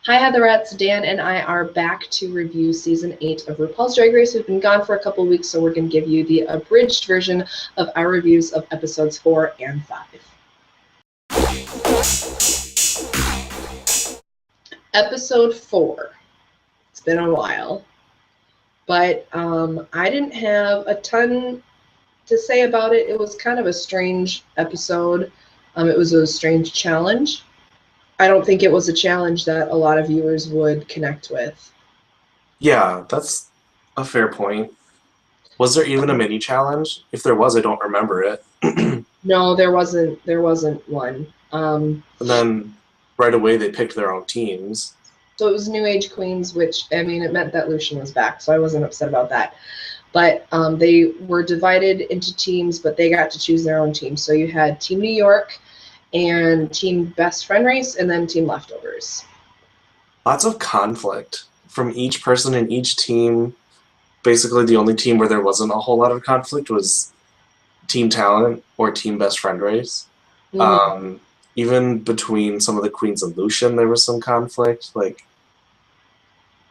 Hi Heatherettes, Dan and I are back to review Season 8 of RuPaul's Drag Race. We've been gone for a couple weeks, so we're going to give you the abridged version of our reviews of episodes 4 and 5. Episode 4. It's been a while, but I didn't have a ton to say about it. It was kind of a strange episode. It was a strange challenge. I don't think it was a challenge that a lot of viewers would connect with. Yeah, that's a fair point. Was there even a mini challenge? If there was, I don't remember it. No, there wasn't one. And then right away they picked their own teams. So it was New Age Queens, which, I mean, it meant that Lucian was back, so I wasn't upset about that. But they were divided into teams, but they got to choose their own team. So you had Team New York and Team Best Friend Race, and then Team Leftovers. Lots of conflict from each person in each team. Basically, the only team where there wasn't a whole lot of conflict was Team Talent or Team Best Friend Race. Mm-hmm. Even between some of the queens and Lucian, there was some conflict. Like,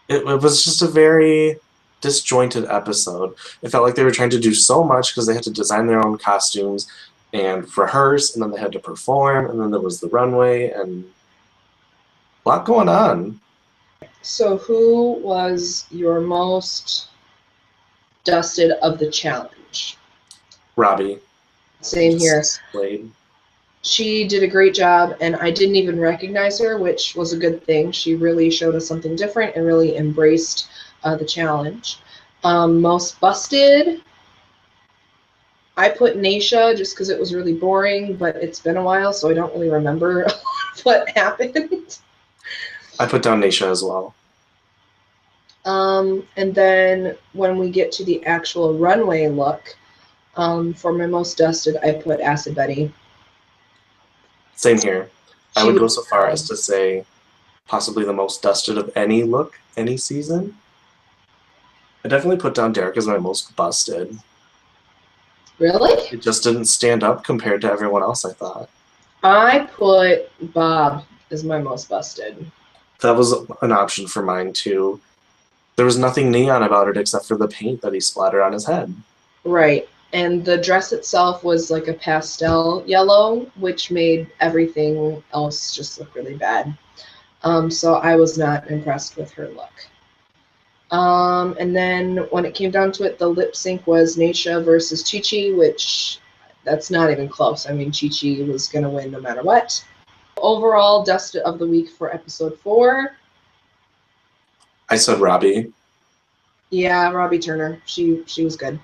it was just a very disjointed episode. It felt like they were trying to do so much because they had to design their own costumes and rehearse, and then they had to perform, and then there was the runway, and a lot going on. So who was your most dusted of the challenge? Robbie. Same here. Played. She did a great job, and I didn't even recognize her, which was a good thing. She really showed us something different and really embraced the challenge. Most busted, I put Naysha just because it was really boring, but it's been a while, so I don't really remember what happened. I put down Naysha as well. And then when we get to the actual runway look, for my most dusted, I put Acid Betty. Same here. I would go so far as to say possibly the most dusted of any look, any season. I definitely put down Derek as my most busted. Really? It just didn't stand up compared to everyone else, I thought. I put Bob as my most busted. That was an option for mine, too. There was nothing neon about it except for the paint that he splattered on his head. Right. And the dress itself was like a pastel yellow, which made everything else just look really bad. So I was not impressed with her look. And then when it came down to it, the lip sync was Naysha versus Chi-Chi, which that's not even close. I mean, Chi-Chi was going to win no matter what. Overall, dust of the week for episode 4. I said Robbie. Yeah, Robbie Turner. She was good.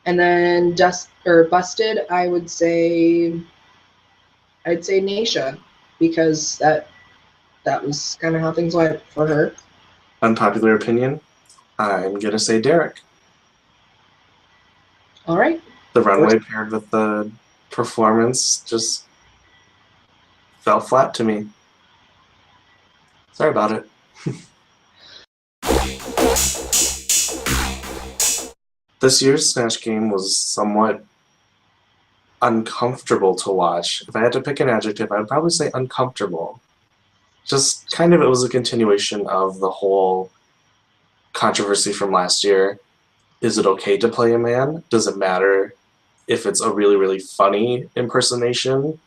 And then busted, I'd say Naysha, because that was kind of how things went for her. Unpopular opinion, I'm gonna say Derek. All right. The runway paired with the performance just fell flat to me. Sorry about it. This year's Snatch Game was somewhat uncomfortable to watch. If I had to pick an adjective, I'd probably say uncomfortable. Just kind of, it was a continuation of the whole controversy from last year. Is it okay to play a man? Does it matter if it's a really, really funny impersonation?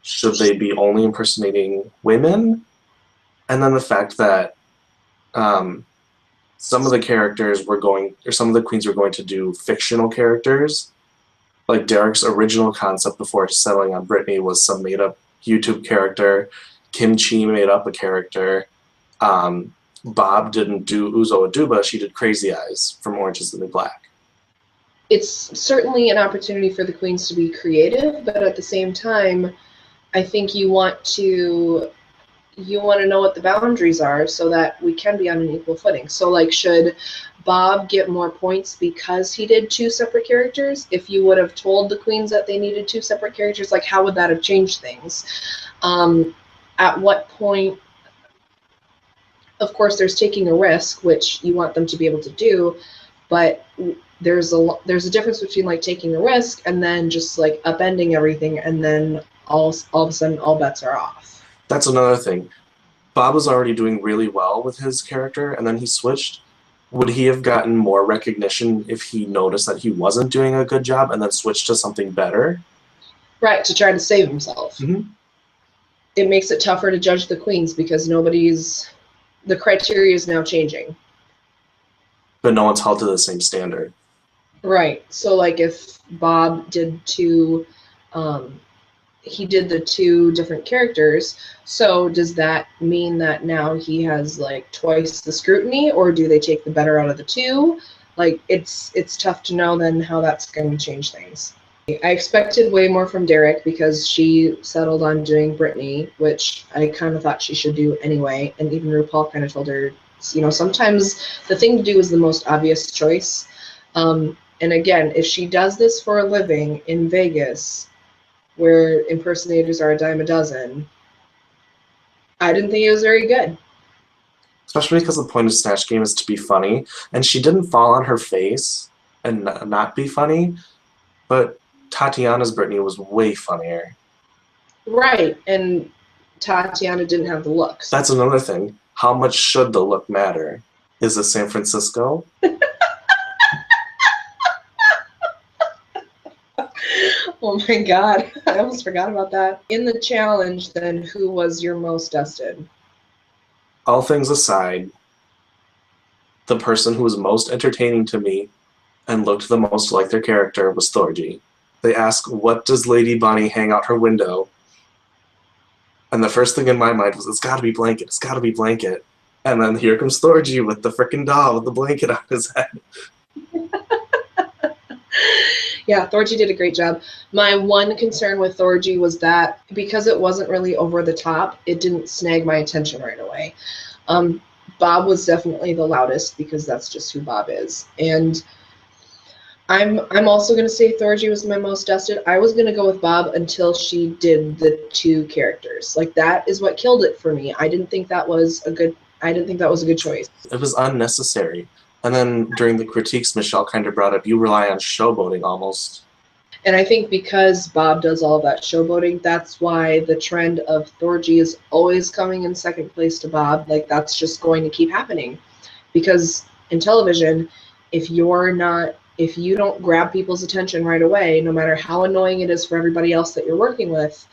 Should they be only impersonating women? And then the fact that some of the characters were going, or some of the queens were going to do fictional characters. Like Derek's original concept before settling on Britney was some made-up YouTube character. Kim Chi made up a character. Bob didn't do Uzo Aduba, she did Crazy Eyes from Orange is the New Black. It's certainly an opportunity for the queens to be creative, but at the same time, I think you want to know what the boundaries are so that we can be on an equal footing. So, like, should Bob get more points because he did 2 separate characters? If you would have told the queens that they needed 2 separate characters, like, how would that have changed things? At what point, of course, there's taking a risk, which you want them to be able to do, but there's a difference between, like, taking a risk and then just, like, upending everything, and then all of a sudden all bets are off. That's another thing. Bob was already doing really well with his character, and then he switched. Would he have gotten more recognition if he noticed that he wasn't doing a good job and then switched to something better? Right, to try to save himself. Mm-hmm. It makes it tougher to judge the queens because the criteria is now changing. But no one's held to the same standard. Right. So, like, if Bob did he did the 2 different characters, so does that mean that now he has, like, twice the scrutiny, or do they take the better out of the 2? Like, it's tough to know then how that's going to change things. I expected way more from Derek because she settled on doing Brittany, which I kind of thought she should do anyway, and even RuPaul kind of told her, sometimes the thing to do is the most obvious choice. And again, if she does this for a living in Vegas, where impersonators are a dime a dozen, I didn't think it was very good. Especially because the point of Snatch Game is to be funny, and she didn't fall on her face and not be funny, but Tatiana's Brittany was way funnier. Right, and Tatiana didn't have the looks. That's another thing. How much should the look matter? Is it San Francisco? Oh my god, I almost forgot about that. In the challenge, then, who was your most dusted? All things aside, the person who was most entertaining to me and looked the most like their character was Thorgy. They ask, what does Lady Bonnie hang out her window? And the first thing in my mind was, it's gotta be Blanket, it's gotta be Blanket. And then here comes Thorgy with the frickin' doll with the blanket on his head. Yeah, Thorgy did a great job. My one concern with Thorgy was that because it wasn't really over the top, it didn't snag my attention right away. Bob was definitely the loudest because that's just who Bob is. And I'm also going to say Thorgy was my most dusted. I was going to go with Bob until she did the 2 characters. Like, that is what killed it for me. I didn't think that was a good choice. It was unnecessary. And then during the critiques, Michelle kind of brought up, you rely on showboating almost. And I think because Bob does all that showboating, that's why the trend of Thorgy is always coming in second place to Bob. Like, that's just going to keep happening. Because in television, if you don't grab people's attention right away, no matter how annoying it is for everybody else that you're working with,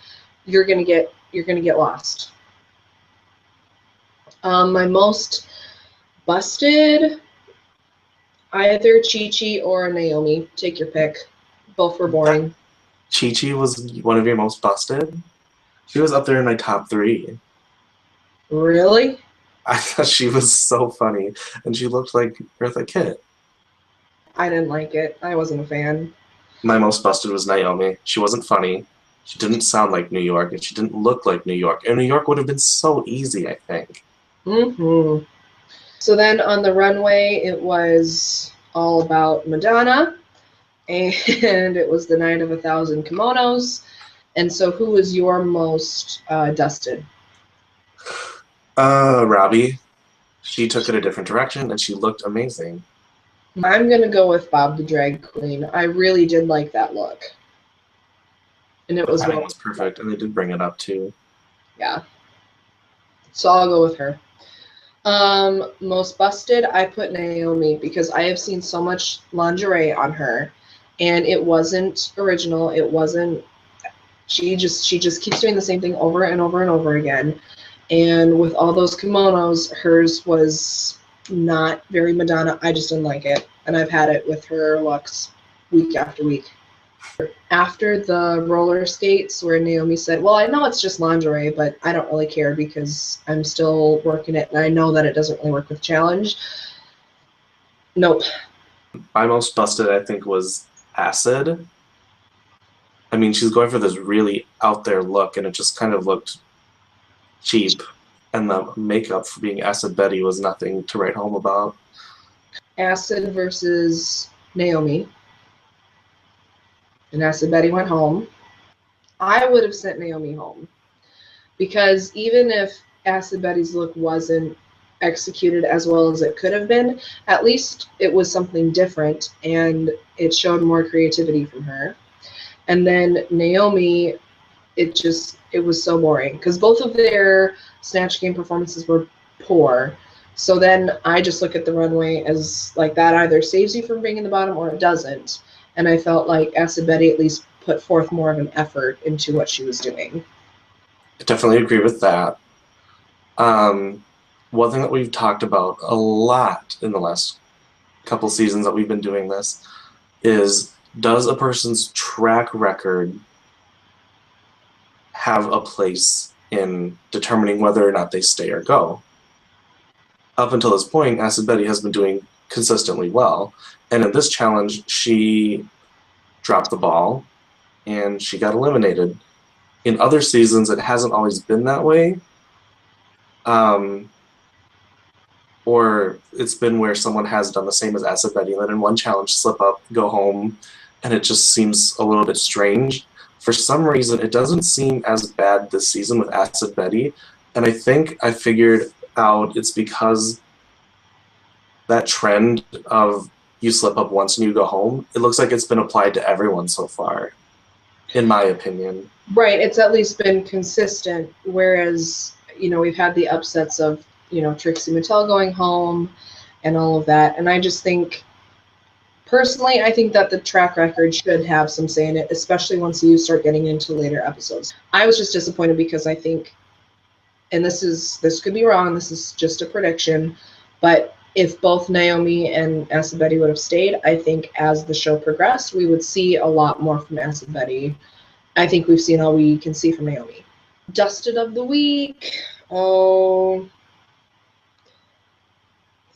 you're gonna get lost. My most busted, either Chi-Chi or Naomi. Take your pick. Both were boring. Chi-Chi was one of your most busted? She was up there in my top 3. Really? I thought she was so funny, and she looked like Eartha Kitt. I didn't like it. I wasn't a fan. My most busted was Naomi. She wasn't funny. She didn't sound like New York, and she didn't look like New York. And New York would have been so easy, I think. Mm-hmm. So then on the runway, it was all about Madonna, and it was the night of 1,000 kimonos. And so who was your most dusted? Robbie. She took it a different direction, and she looked amazing. I'm going to go with Bob the Drag Queen. I really did like that look. And it was perfect, and they did bring it up, too. Yeah. So I'll go with her. Most busted, I put Naomi because I have seen so much lingerie on her, and it wasn't original. It wasn't. She just keeps doing the same thing over and over and over again. And with all those kimonos, hers was not very Madonna. I just didn't like it, and I've had it with her looks week after week. After the roller skates, where Naomi said, well, I know it's just lingerie, but I don't really care because I'm still working it, and I know that it doesn't really work with challenge. Nope. My most busted, I think, was Acid. I mean, she's going for this really out there look, and it just kind of looked cheap. And the makeup for being Acid Betty was nothing to write home about. Acid versus Naomi. And Acid Betty went home. I would have sent Naomi home. Because even if Acid Betty's look wasn't executed as well as it could have been, at least it was something different, and it showed more creativity from her. And then Naomi it was so boring because both of their Snatch Game performances were poor. So then I just look at the runway as like that either saves you from being in the bottom or it doesn't. And I felt like Acid Betty at least put forth more of an effort into what she was doing. I definitely agree with that. One thing that we've talked about a lot in the last couple seasons that we've been doing this is, does a person's track record have a place in determining whether or not they stay or go? Up until this point, Acid Betty has been doing consistently well, and in this challenge, she dropped the ball and she got eliminated. In other seasons, it hasn't always been that way. Or it's been where someone has done the same as Acid Betty, and then in one challenge slip up, go home, and it just seems a little bit strange. For some reason, it doesn't seem as bad this season with Acid Betty, and I think I figured out it's because that trend of you slip up once and you go home, it looks like it's been applied to everyone so far, in my opinion. Right, it's at least been consistent, whereas, you know, we've had the upsets of, you know, Trixie Mattel going home and all of that. And I just think, personally, I think that the track record should have some say in it, especially once you start getting into later episodes. I was just disappointed because I think, and this could be wrong, this is just a prediction, but if both Naomi and Acid Betty would have stayed, I think as the show progressed, we would see a lot more from Acid Betty. I think we've seen all we can see from Naomi. Dusted of the week. Oh,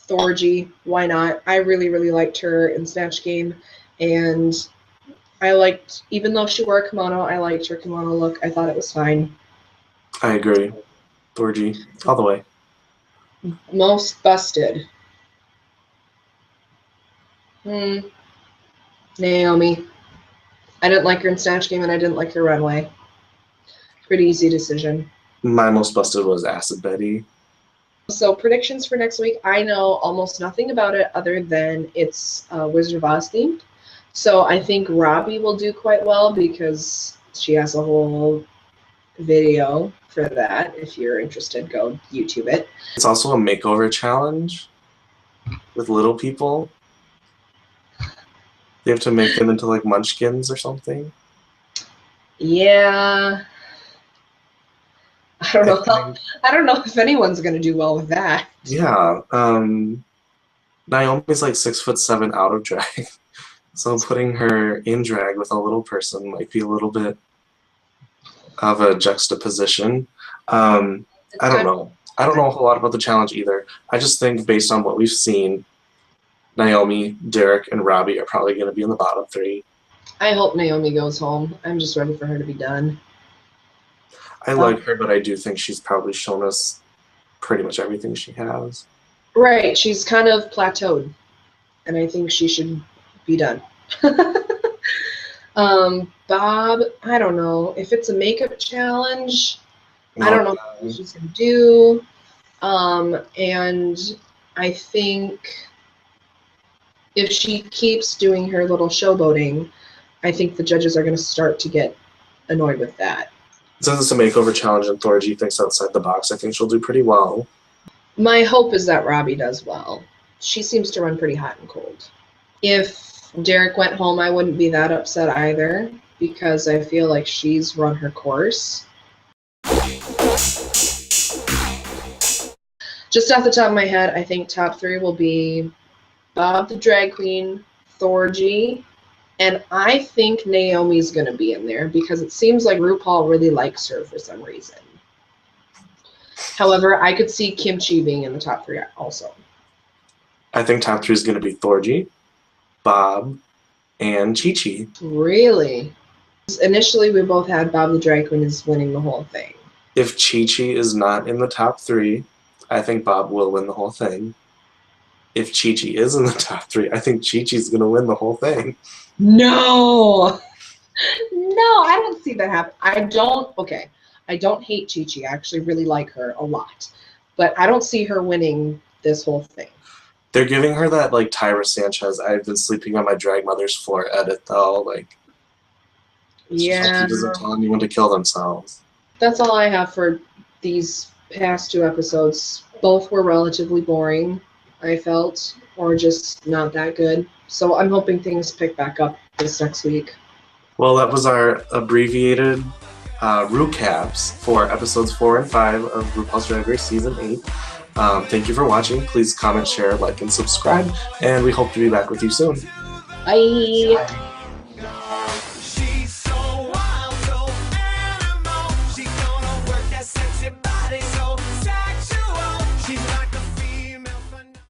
Thorgy, why not? I really, really liked her in Snatch Game, and I liked, even though she wore a kimono, I liked her kimono look. I thought it was fine. I agree. Thorgy, all the way. Most busted. Naomi. I didn't like her in Snatch Game, and I didn't like her runway. Pretty easy decision. My most busted was Acid Betty. So predictions for next week, I know almost nothing about it other than it's Wizard of Oz themed. So I think Robbie will do quite well because she has a whole video for that. If you're interested, go YouTube it. It's also a makeover challenge with little people. They have to make them into like munchkins or something. Yeah. I don't know if anyone's gonna do well with that. Yeah. Naomi's like 6'7" out of drag. So putting her in drag with a little person might be a little bit of a juxtaposition. I don't know. I don't know a whole lot about the challenge either. I just think based on what we've seen, Naomi, Derek, and Robbie are probably going to be in the bottom three. I hope Naomi goes home. I'm just ready for her to be done. I like her, but I do think she's probably shown us pretty much everything she has. Right. She's kind of plateaued, and I think she should be done. Bob, I don't know. If it's a makeup challenge, I don't know what she's going to do. And I think if she keeps doing her little showboating, I think the judges are going to start to get annoyed with that. Since it's a makeover challenge and Thorgy thinks outside the box, I think she'll do pretty well. My hope is that Robbie does well. She seems to run pretty hot and cold. If Derek went home, I wouldn't be that upset either because I feel like she's run her course. Just off the top of my head, I think top three will be Bob the Drag Queen, Thorgy, and I think Naomi's going to be in there because it seems like RuPaul really likes her for some reason. However, I could see Kimchi being in the top three also. I think top three is going to be Thorgy, Bob, and Chi-Chi. Really? Initially, we both had Bob the Drag Queen is winning the whole thing. If Chi-Chi is not in the top three, I think Bob will win the whole thing. If Chi-Chi is in the top three, I think Chi-Chi's going to win the whole thing. No! No, I don't see that happen. I don't hate Chi-Chi. I actually really like her a lot. But I don't see her winning this whole thing. They're giving her that, like, Tyra Sanchez, I've been sleeping on my drag mother's floor edit, though. Like, Yeah, She doesn't tell anyone to kill themselves. that's all I have for these past 2 episodes. Both were relatively boring, I felt, or just not that good. So I'm hoping things pick back up this next week. Well, that was our abbreviated recaps for episodes 4 and 5 of RuPaul's Drag Race Season 8. Thank you for watching. Please comment, share, like, and subscribe. And we hope to be back with you soon. Bye!